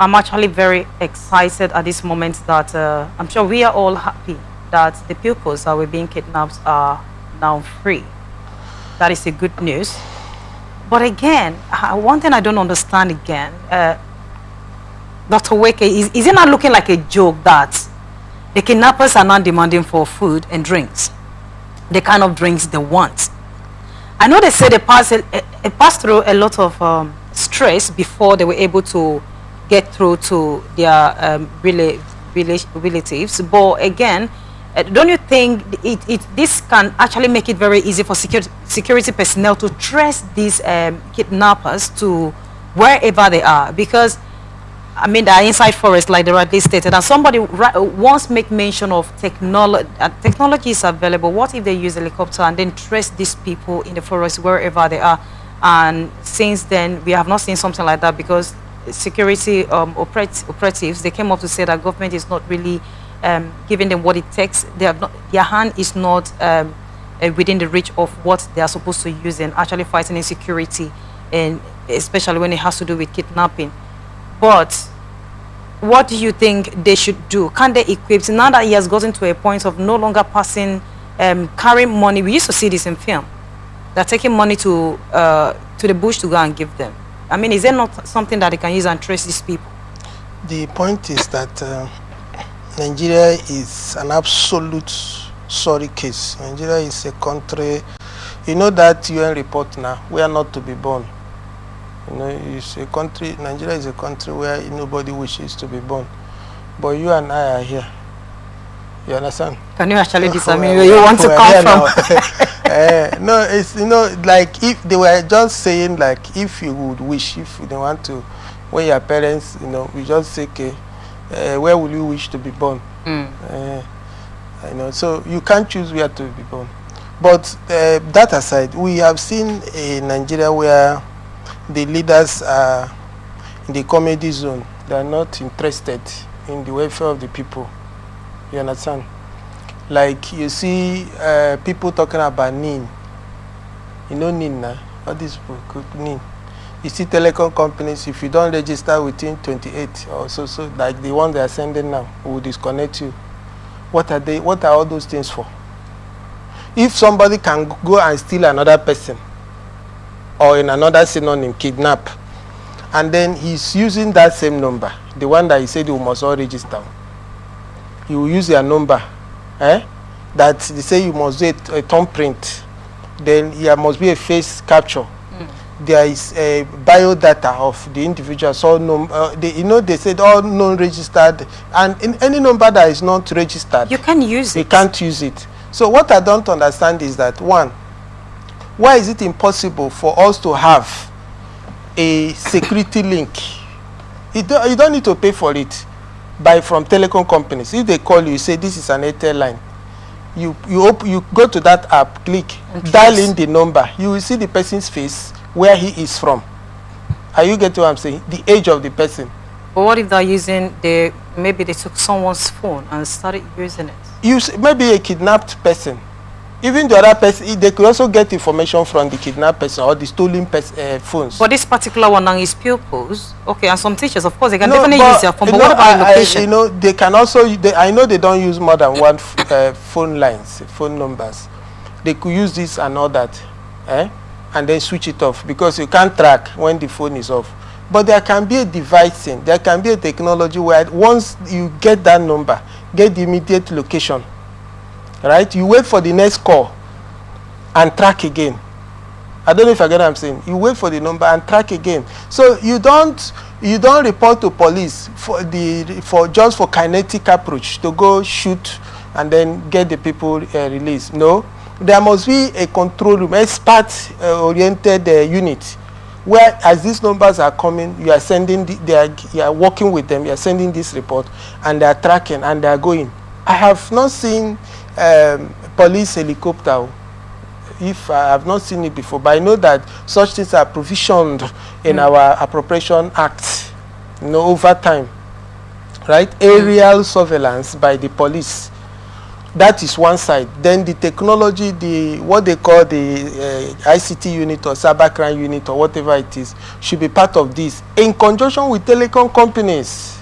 I'm actually very excited at this moment that I'm sure we are all happy that the pupils that were being kidnapped are now free. That is a good news. But again, one thing I don't understand again, Dr. Nweke, is it not looking like a joke that the kidnappers are not demanding for food and drinks, the kind of drinks they want? I know they say they passed through a lot of stress before they were able to get through to their relatives. But again, don't you think this can actually make it very easy for security personnel to trace these kidnappers to wherever they are? Because, I mean, they are inside forest, like they rightly stated, and somebody once make mention of technology. Technology is available. What if they use a helicopter and then trace these people in the forest wherever they are? And since then, we have not seen something like that, because security operatives, they came up to say that government is not really giving them what it takes. Their hand is not within the reach of what they are supposed to use in actually fighting insecurity, and especially when it has to do with kidnapping. But what do you think they should do? Can they equip, now that he has gotten to a point of no longer passing, carrying money? We used to see this in film. They're taking money to the bush to go and give them. I mean, is there not something that they can use and trace these people? The point is that Nigeria is an absolute sorry case. Nigeria is a country, you know that UN report now, we are not to be born. You know, it's a country, Nigeria is a country where nobody wishes to be born. But you and I are here. You understand? Can you actually disarm where you want to come from? No, it's, you know, like if they were just saying, like, if you would wish, if they want to, when your parents, you know, we just say, okay, where will you wish to be born? You know, so you can't choose where to be born. But that aside, we have seen a Nigeria where the leaders are in the comedy zone. They are not interested in the welfare of the people. You understand? Like you see people talking about NIN. You know NIN now? What this book, NIN. You see telecom companies, if you don't register within 28 or so, like the one they are sending now, will disconnect you. What are they? What are all those things for? If somebody can go and steal another person, or in another synonym, kidnap, and then he's using that same number, the one that he said you must all register, he will use your number, that they say you must do a thumbprint, then there must be a face capture. There is a biodata of the individual, so you know, they said all non-registered, and in any number that is not registered, you can use it. You can't use it. So what I don't understand is that, one, why is it impossible for us to have a security link? You don't need to pay for it from telecom companies. If they call you, say this is an Airtel line, you go to that app, click, dial in the number, you will see the person's face, where he is from. Are you getting what I'm saying? The age of the person. But what if they're using maybe they took someone's phone and started using it? Maybe a kidnapped person. Even the other person, they could also get information from the kidnapped person or the stolen phones. But this particular one now is pupils. Okay, and some teachers, of course, they can definitely use their phone. But what about location? You know, they can also, I know they don't use more than one phone lines, phone numbers. They could use this and all that, and then switch it off, because you can't track when the phone is off. But there can be a device thing. There can be a technology where once you get that number, get the immediate location, right? You wait for the next call and track again. I don't know if I get what I'm saying. You wait for the number and track again. So you don't report to police just for kinetic approach to go shoot and then get the people released. No, there must be a control room, expert oriented unit, where as these numbers are coming, you are sending you are working with them, you are sending this report, and they are tracking and they are going. I have not seen police helicopter. If I have not seen it before, but I know that such things are provisioned in our Appropriation Act, you know, over time, right? Aerial surveillance by the police That is one side. Then the technology, the what they call the ICT unit or cybercrime unit or whatever it is, should be part of this in conjunction with telecom companies.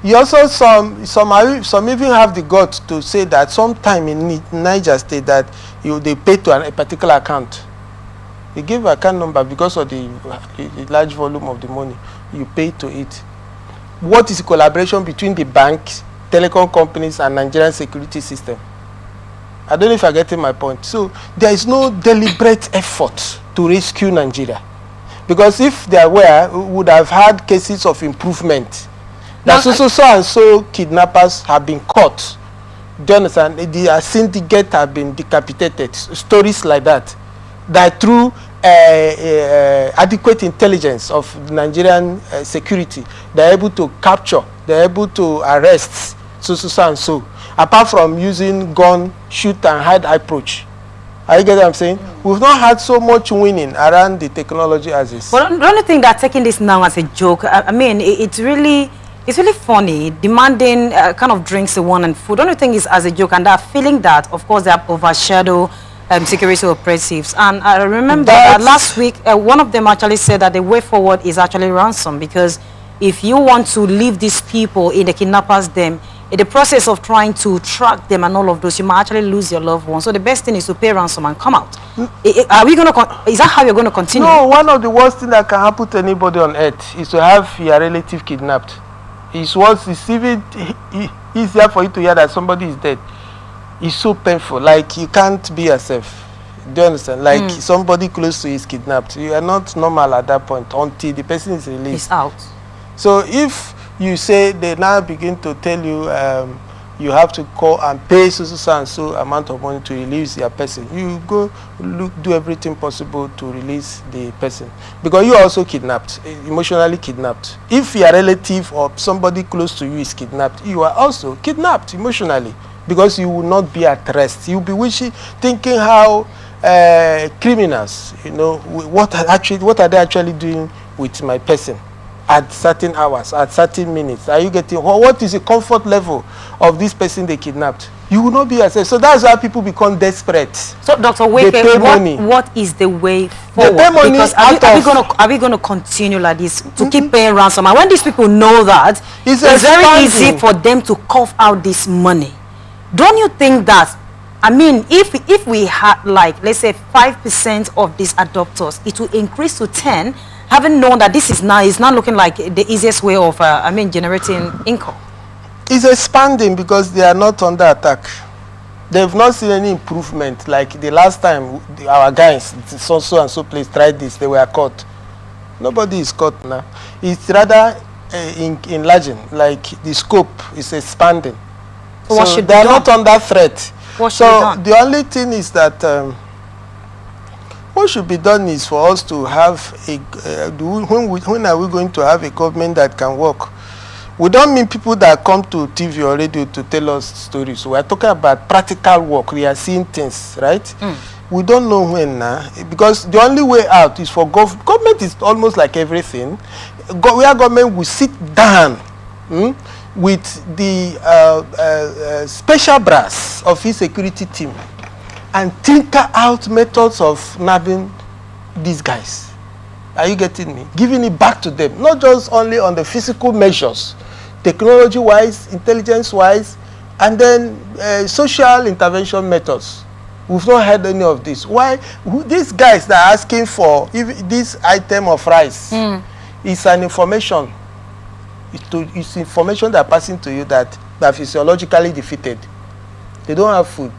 You also some even have the guts to say that sometime in Niger State that they pay to a particular account. They give account number because of the large volume of the money you pay to it. What is the collaboration between the banks, telecom companies, and Nigerian security system? I don't know if I'm getting my point. So there is no deliberate effort to rescue Nigeria, because if there were, we would have had cases of improvement. That so and so kidnappers have been caught. Do you understand? The syndicate have been decapitated. Stories like that. That through adequate intelligence of Nigerian security, they're able to capture, they're able to arrest so and so. Apart from using gun, shoot and hide approach. Are you getting what I'm saying? We've not had so much winning around the technology as this. But don't you think that taking this now as a joke, I mean, it's really funny, demanding kind of drinks and food. Don't you think it's as a joke, and that feeling that, of course, they have overshadowed security operatives? And I remember that last week, one of them actually said that the way forward is actually ransom, because if you want to leave these people in the kidnappers' den, in the process of trying to track them and all of those, you might actually lose your loved ones. So the best thing is to pay ransom and come out. Are we going to? Is that how you're going to continue? No, one of the worst things that can happen to anybody on earth is to have your relative kidnapped. It's even easier for you to hear that somebody is dead. It's so painful. Like, you can't be yourself. Do you understand? Like, somebody close to you is kidnapped. You are not normal at that point until the person is released. He's out. So if you say they now begin to tell you you have to call and pay so and so amount of money to release your person, you go do everything possible to release the person, because you are also kidnapped, emotionally kidnapped. If your relative or somebody close to you is kidnapped, you are also kidnapped emotionally, because you will not be at rest. You'll be thinking how criminals, you know, what are they actually doing with my person at certain hours, at certain minutes. Are you getting, what is the comfort level of this person they kidnapped? You will not be yourself. So that's why people become desperate. So Dr. Nweke, what is the way forward? They pay money. Because are we going to continue like this to keep paying ransom? And when these people know that, it's very easy for them to cough out this money. Don't you think that, I mean, if we had, like, let's say 5% of these adopters, it will increase to 10, having known that this is now looking like the easiest way of, generating income? It's expanding because they are not under attack. They've not seen any improvement. Like the last time our guys, so and so place, tried this, they were caught. Nobody is caught now. It's rather enlarging, like the scope is expanding. So they are not under threat. So the only thing is that what should be done is for us to have a when are we going to have a government that can work? We don't mean people that come to TV or radio to tell us stories. We are talking about practical work. We are seeing things, right? We don't know when now, because the only way out is for government is almost like everything. Where government will sit down with the special brass of his security team and tinker out methods of nabbing these guys. Are you getting me? Giving it back to them, not just only on the physical measures, technology-wise, intelligence-wise, and then social intervention methods. We've not had any of this. Why? These guys that are asking for this item of rice is an information. It's information that are passing to you that are physiologically defeated. They don't have food.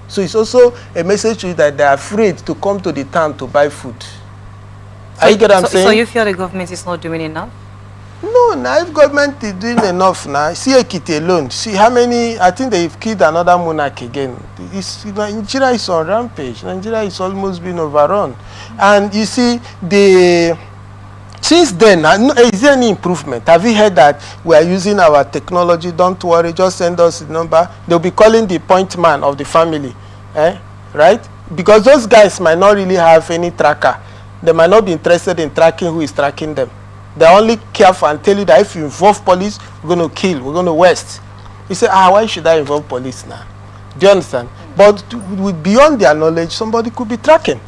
So it's also a message to you that they are afraid to come to the town to buy food. Are you get what I'm saying? So you feel the government is not doing enough? No, now if government is doing enough now, see Ekiti alone. See how many, I think they've killed another monarch again. Nigeria is on rampage. Nigeria is almost being overrun. And you see, since then, is there any improvement? Have you heard that we are using our technology? Don't worry, just send us the number. They'll be calling the point man of the family, right? Because those guys might not really have any tracker. They might not be interested in tracking who is tracking them. They only care for and tell you that if you involve police, we're going to kill, we're going to waste. You say, why should I involve police now? Do you understand? But with beyond their knowledge, somebody could be tracking.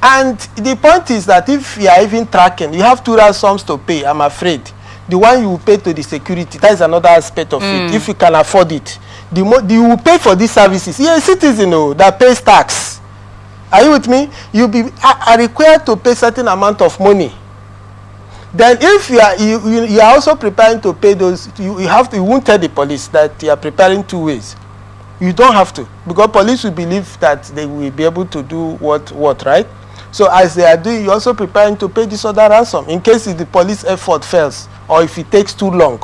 And the point is that if you are even tracking, you have two ransoms to pay, I'm afraid. The one you will pay to the security, that is another aspect of it, if you can afford it. You will pay for these services. You're a citizen that pays tax. Are you with me? You'll be required to pay certain amount of money. Then if you are also preparing to pay those, you won't tell the police that you are preparing two ways. You don't have to, because police will believe that they will be able to do what, right? So as they are doing, you're also preparing to pay this other ransom in case if the police effort fails or if it takes too long.